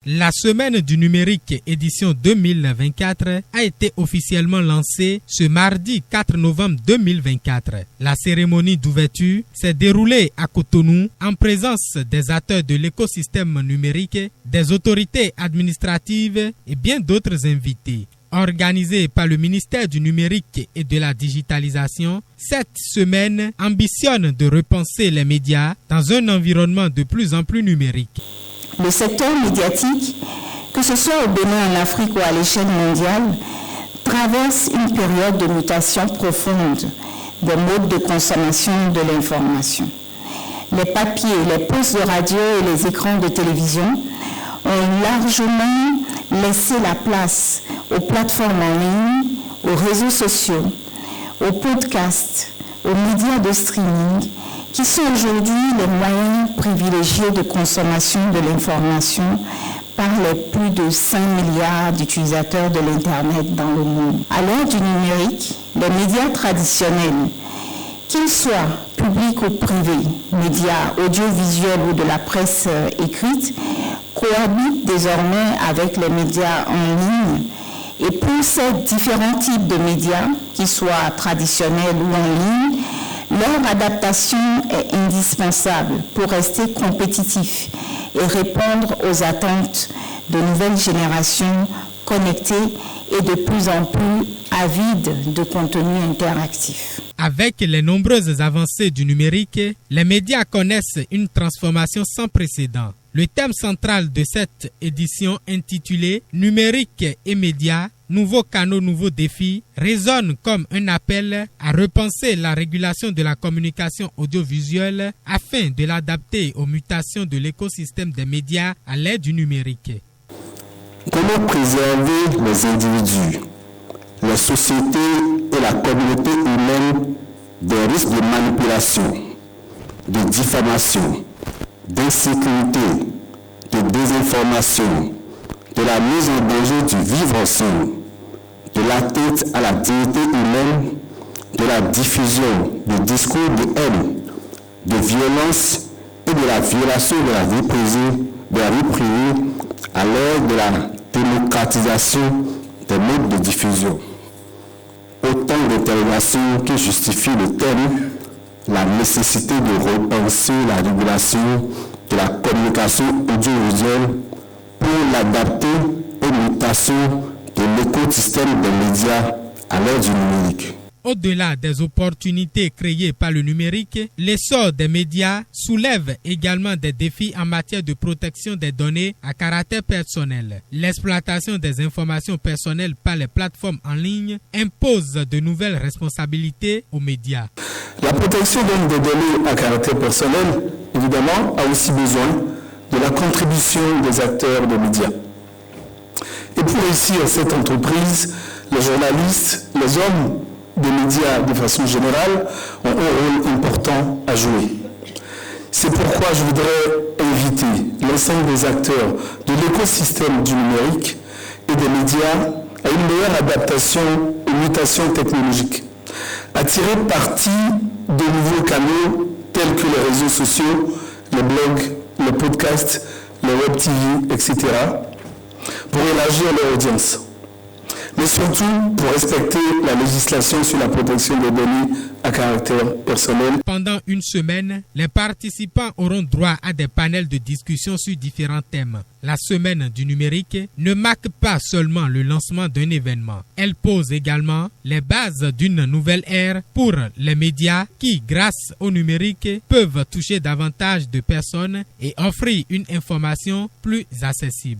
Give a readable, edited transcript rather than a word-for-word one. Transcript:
La semaine du numérique édition 2024 a été officiellement lancée ce mardi 4 novembre 2024. La cérémonie d'ouverture s'est déroulée à Cotonou en présence des acteurs de l'écosystème numérique, des autorités administratives et bien d'autres invités. Organisée par le ministère du numérique et de la digitalisation, cette semaine ambitionne de repenser les médias dans un environnement de plus en plus numérique. Le secteur médiatique, que ce soit au Bénin, en Afrique ou à l'échelle mondiale, traverse une période de mutation profonde des modes de consommation de l'information. Les papiers, les postes de radio et les écrans de télévision ont largement laissé la place aux plateformes en ligne, aux réseaux sociaux, aux podcasts, aux médias de streaming, qui sont aujourd'hui les moyens privilégiés de consommation de l'information par les plus de 5 milliards d'utilisateurs de l'Internet dans le monde. À l'heure du numérique, les médias traditionnels, qu'ils soient publics ou privés, médias audiovisuels ou de la presse écrite, cohabitent désormais avec les médias en ligne. Et pour ces différents types de médias, qu'ils soient traditionnels ou en ligne, leur adaptation est indispensable pour rester compétitif et répondre aux attentes de nouvelles générations connectées et de plus en plus avides de contenu interactif. Avec les nombreuses avancées du numérique, les médias connaissent une transformation sans précédent. Le thème central de cette édition intitulée « Numérique et médias, nouveaux canaux, nouveaux défis » résonne comme un appel à repenser la régulation de la communication audiovisuelle afin de l'adapter aux mutations de l'écosystème des médias à l'ère du numérique. Comment préserver les individus, les sociétés et la communauté humaine des risques de manipulation, de diffamation, d'insécurité, de désinformation, de la mise en danger du vivre ensemble, de l'atteinte à la dignité humaine, de la diffusion de discours de haine, de violence et de la violation de la vie privée à l'heure de la démocratisation des modes de diffusion. Autant d'interrogations qui justifient le thème, la nécessité de repenser la régulation de la communication audiovisuelle pour l'adapter aux mutations de l'écosystème des médias à l'ère du numérique. Au-delà des opportunités créées par le numérique, l'essor des médias soulève également des défis en matière de protection des données à caractère personnel. L'exploitation des informations personnelles par les plateformes en ligne impose de nouvelles responsabilités aux médias. La protection des données à caractère personnel, évidemment, a aussi besoin de la contribution des acteurs des médias. Et pour réussir cette entreprise, les journalistes, les hommes des médias de façon générale ont un rôle important à jouer. C'est pourquoi je voudrais inviter l'ensemble des acteurs de l'écosystème du numérique et des médias à une meilleure adaptation aux mutations technologiques, à tirer parti de nouveaux canaux tels que les réseaux sociaux, les blogs, les podcasts, les web TV, etc., pour élargir leur audience. Mais surtout pour respecter la législation sur la protection des données à caractère personnel. Pendant une semaine, les participants auront droit à des panels de discussion sur différents thèmes. La semaine du numérique ne marque pas seulement le lancement d'un événement. Elle pose également les bases d'une nouvelle ère pour les médias qui, grâce au numérique, peuvent toucher davantage de personnes et offrir une information plus accessible.